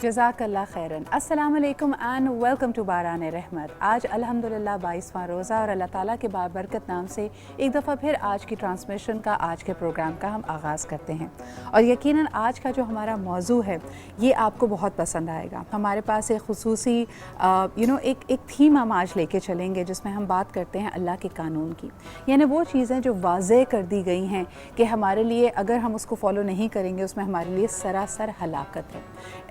जज़ाकल्लाह खैरन। अस्सलाम वालेकुम एंड वेलकम टू बारान रहमत। आज अल्हम्दुलिल्लाह 22वां रोज़ा और अल्लाह ताला के बाबरकत नाम से एक दफ़ा फिर आज की ट्रांसमिशन का, आज के प्रोग्राम का हम आगाज़ करते हैं। और यकीनन आज का जो हमारा मौजू है ये आपको बहुत पसंद आएगा। हमारे पास एक खुसूसी एक थीम हम आज लेके चलेंगे जिसमें हम बात करते हैं अल्लाह के कानून की, यानी वो चीज़ें जो वाज़े कर दी गई हैं कि हमारे लिए अगर हम उसको फॉलो नहीं करेंगे उसमें हमारे लिए सरासर हलाकत है।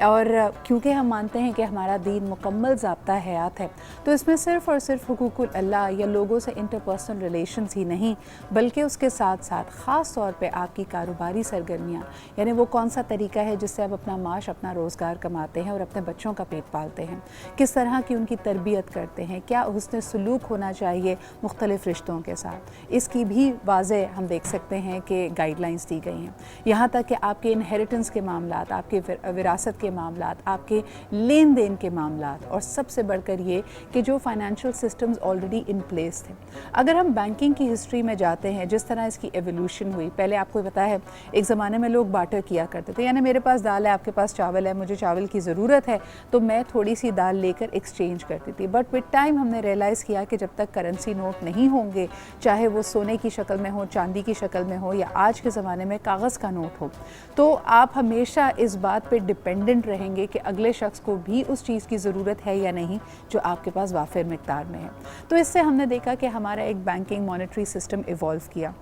और क्योंकि हम मानते हैं कि हमारा दीन मुकम्मल ज़ाब्ता हयात है, तो इसमें सिर्फ़ और सिर्फ हुकूकुल अल्लाह या लोगों से इंटरपर्सनल रिलेशंस ही नहीं, बल्कि उसके साथ साथ ख़ास तौर पे आपकी कारोबारी सरगर्मियाँ, यानी वो कौन सा तरीका है जिससे आप अपना माश, अपना रोज़गार कमाते हैं और अपने बच्चों का पेट पालते हैं, किस तरह की उनकी तरबियत करते हैं, क्या हुस्न सलूक होना चाहिए मुख्तलिफ़ रिश्तों के साथ, इसकी भी वाज़े हम देख सकते हैं कि गाइडलाइंस दी गई हैं। यहाँ तक कि आपके इनहेरिटेंस के मामलात, आपके विरासत के मामलात, आपके लेन देन के मामलात, और सबसे बढ़कर ये कि जो financial systems already in place थे। अगर हम बैंकिंग की हिस्ट्री में जाते हैं, जिस तरह इसकी एवोल्यूशन हुई, पहले आपको पता है एक ज़माने में लोग बार्टर किया करते थे, यानी मेरे पास दाल है, आपके पास चावल है, मुझे चावल की ज़रूरत है तो मैं थोड़ी सी दाल लेकर एक्सचेंज करती थी। बट विद टाइम हमने रियलाइज़ किया कि जब तक करेंसी नोट नहीं होंगे, चाहे वो सोने की शक्ल में हो, चांदी की शक्ल में हो, या आज के ज़माने में कागज़ का नोट हो, तो आप हमेशा इस बात पर डिपेंडेंट रहेंगे कि अगले शख्स को भी उस चीज़ की ज़रूरत है या नहीं जो आपके पास वाफिर मिक़दार में है। तो इससे हमने देखा कि हमारा एक बैंकिंग मॉनेटरी सिस्टम इवॉल्व किया,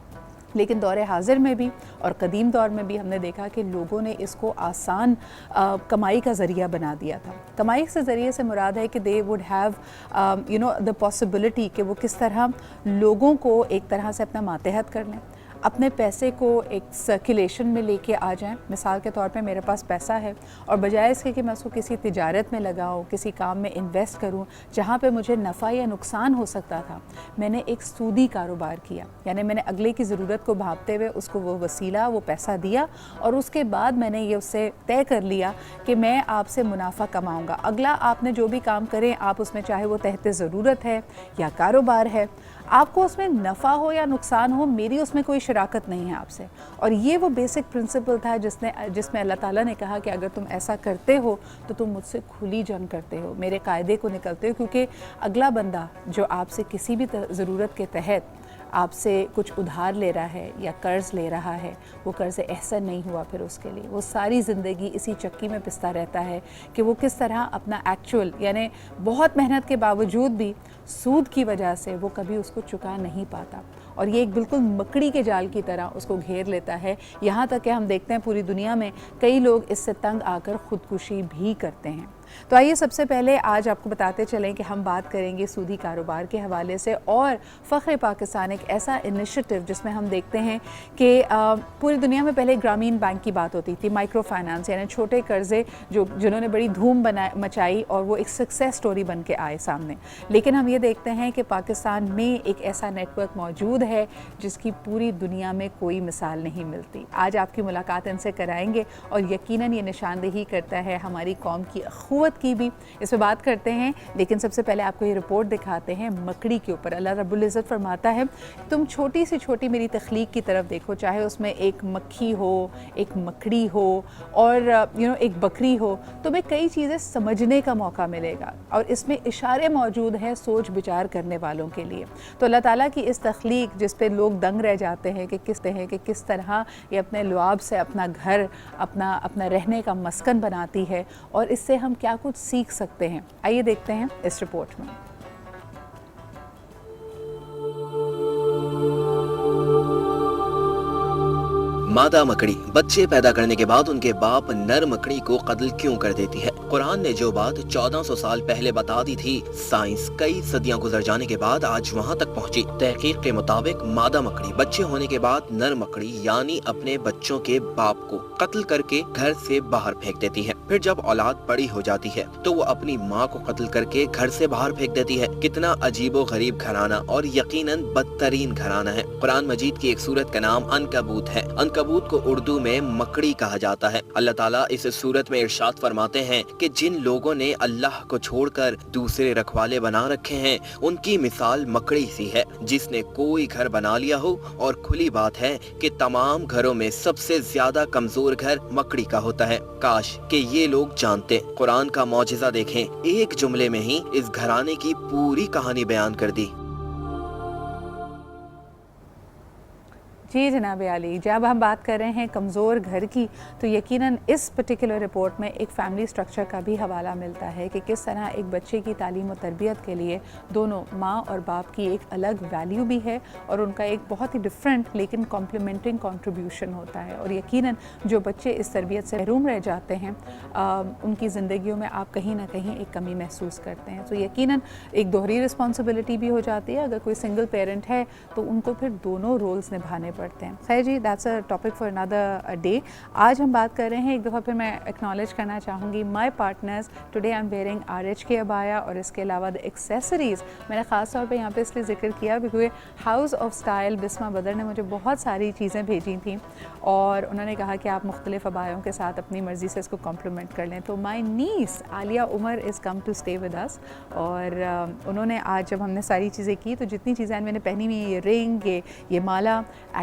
लेकिन दौर हाज़िर में भी और कदीम दौर में भी हमने देखा कि लोगों ने इसको आसान कमाई का ज़रिया बना दिया था। कमाई से ज़रिए से मुराद है कि they would have the possibility कि वो किस तरह लोगों को एक तरह से अपना मातहत कर लें, अपने पैसे को एक सर्कुलेशन में लेके आ जाएं। मिसाल के तौर पे मेरे पास पैसा है और बजाय इसके कि मैं उसको किसी तिजारत में लगाऊं, किसी काम में इन्वेस्ट करूं जहां पे मुझे नफ़ा या नुकसान हो सकता था, मैंने एक सूदी कारोबार किया, यानी मैंने अगले की ज़रूरत को भांपते हुए उसको वो वसीला, वो पैसा दिया, और उसके बाद मैंने ये उससे तय कर लिया कि मैं आपसे मुनाफा कमाऊँगा। अगला आपने जो भी काम करें आप उसमें, चाहे वो तहत ज़रूरत है या कारोबार है, आपको उसमें नफ़ा हो या नुकसान हो, मेरी उसमें कोई शराकत नहीं है आपसे। और ये वो बेसिक प्रिंसिपल था जिसमें अल्लाह ताला ने कहा कि अगर तुम ऐसा करते हो तो तुम मुझसे खुली जंग करते हो, मेरे कायदे को निकलते हो, क्योंकि अगला बंदा जो आपसे किसी भी ज़रूरत के तहत आपसे कुछ उधार ले रहा है या कर्ज़ ले रहा है, वो कर्ज़ एहसन नहीं हुआ फिर उसके लिए, वो सारी ज़िंदगी इसी चक्की में पिसता रहता है कि वो किस तरह अपना एक्चुअल, यानी बहुत मेहनत के बावजूद भी सूद की वजह से वो कभी उसको चुका नहीं पाता, और ये एक बिल्कुल मकड़ी के जाल की तरह उसको घेर लेता है। यहाँ तक कि हम देखते हैं पूरी दुनिया में कई लोग इससे तंग आकर ख़ुदकुशी भी करते हैं। तो आइए सबसे पहले आज आपको बताते चलें कि हम बात करेंगे सूदी कारोबार के हवाले से, और फ़ख्र पाकिस्तान एक ऐसा इनिशिएटिव जिसमें हम देखते हैं कि पूरी दुनिया में पहले ग्रामीण बैंक की बात होती थी, माइक्रो फाइनेंस, यानी छोटे कर्ज़े जिन्होंने बड़ी धूम मचाई और वो एक सक्सेस स्टोरी बन के आए सामने। लेकिन हम ये देखते हैं कि पाकिस्तान में एक ऐसा नेटवर्क मौजूद है जिसकी पूरी दुनिया में कोई मिसाल नहीं मिलती। आज आपकी मुलाकात इनसे कराएंगे और यकीनन ये निशानदेही करता है हमारी कौम की की भी। इस पर बात करते हैं, लेकिन सबसे पहले आपको ये रिपोर्ट दिखाते हैं मकड़ी के ऊपर। अल्लाह रब्बुल इज़्ज़त फरमाता है, तुम छोटी से छोटी मेरी तख्लीक की तरफ देखो, चाहे उसमें एक मक्खी हो, एक मकड़ी हो, और एक बकरी हो, तुम्हें कई चीज़ें समझने का मौका मिलेगा, और इसमें इशारे मौजूद हैं सोच विचार करने वालों के लिए। तो अल्लाह ताला की इस तख्लीक जिस पे लोग दंग रह जाते हैं कि किस तरह ये अपने लुआब से अपना घर, अपना रहने का मस्कन बनाती है, और इससे हम क्या कुछ सीख सकते हैं, आइए देखते हैं इस रिपोर्ट में। मादा मकड़ी बच्चे पैदा करने के बाद उनके बाप नर मकड़ी को कत्ल क्यों कर देती है? कुरान ने जो बात 1400 साल पहले बता दी थी, साइंस कई सदियां गुजर जाने के बाद आज वहां तक पहुंची। तहकीक के मुताबिक मादा मकड़ी बच्चे होने के बाद नर मकड़ी यानी अपने बच्चों के बाप को कत्ल करके घर से बाहर फेंक देती है। फिर जब औलाद बड़ी हो जाती है तो वो अपनी माँ को कत्ल करके घर से बाहर फेंक देती है। कितना अजीबो गरीब घराना और यकीनन बदतरीन घराना है। कुरान मजीद की एक सूरत का नाम अनकबूत है। अनकबूत को उर्दू में मकड़ी कहा जाता है। अल्लाह ताला इस सूरत में इरशाद फरमाते हैं कि जिन लोगों ने अल्लाह को छोड़कर दूसरे रखवाले बना रखे हैं उनकी मिसाल मकड़ी सी है जिसने कोई घर बना लिया हो। और खुली बात है कि तमाम घरों में सबसे ज्यादा कमजोर घर मकड़ी का होता है। काश कि یہ لوگ جانتے. قرآن کا معجزہ دیکھیں, ایک جملے میں ہی اس گھرانے کی پوری کہانی بیان کر دی. جی جناب عالی, جب ہم بات کر رہے ہیں کمزور گھر کی تو یقیناً اس پرٹیکولر رپورٹ میں ایک فیملی سٹرکچر کا بھی حوالہ ملتا ہے کہ کس طرح ایک بچے کی تعلیم و تربیت کے لیے دونوں ماں اور باپ کی ایک الگ ویلیو بھی ہے اور ان کا ایک بہت ہی ڈفرینٹ لیکن کمپلیمنٹنگ کنٹریبیوشن ہوتا ہے. اور یقیناً جو بچے اس تربیت سے محروم رہ جاتے ہیں ان کی زندگیوں میں آپ کہیں نہ کہیں ایک کمی محسوس کرتے ہیں. تو یقیناً ایک دوہری رسپانسبلٹی بھی ہو جاتی ہے. اگر کوئی سنگل پیرنٹ ہے تو ان کو پھر دونوں رولز نبھانے پڑتے ہیں. خیر جی, that's a topic for another day. آج ہم بات کر رہے ہیں, ایک دفعہ پھر میں ایکنالج کرنا چاہوں گی my partners. Today I am wearing RH کے ابایا, اور اس کے علاوہ ایکسیسریز میں نے خاص طور پہ یہاں پہ اس لیے ذکر کیا کیونکہ ہاؤس آف اسٹائل بسمہ بدر نے مجھے بہت ساری چیزیں بھیجی تھیں اور انہوں نے کہا کہ آپ مختلف ابایوں کے ساتھ اپنی مرضی سے اس کو کمپلیمنٹ کر لیں. تو my niece Alia Umar is come to stay with us, اور انہوں نے آج جب ہم نے ساری چیزیں کی تو جتنی چیزیں میں نے پہنی ہوئی, یہ رنگ, یہ مالا,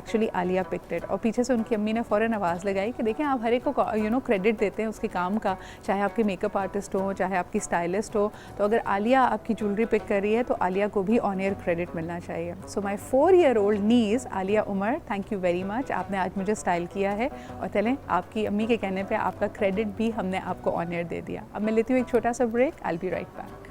ایکچولی عالیہ پکڈ اٹ. اور پیچھے سے ان کی امی نے فوراً آواز لگائی کہ دیکھیں آپ ہر ایک کو کریڈٹ دیتے ہیں اس کے کام کا, چاہے آپ کے میک اپ آرٹسٹ ہو, چاہے آپ کی اسٹائلسٹ ہو. تو اگر عالیہ آپ کی جولری پک کر رہی ہے تو عالیہ کو بھی آن ایئر کریڈٹ ملنا چاہیے. سو مائی 4-year-old نیز عالیہ عمر, تھینک یو ویری مچ, آپ نے آج مجھے اسٹائل کیا ہے, اور چلیں آپ کی امی کے کہنے پہ آپ کا کریڈٹ بھی ہم نے آپ کو آن ایئر دے دیا. اب میں لیتی ہوں ایک چھوٹا سا break. I'll be right back.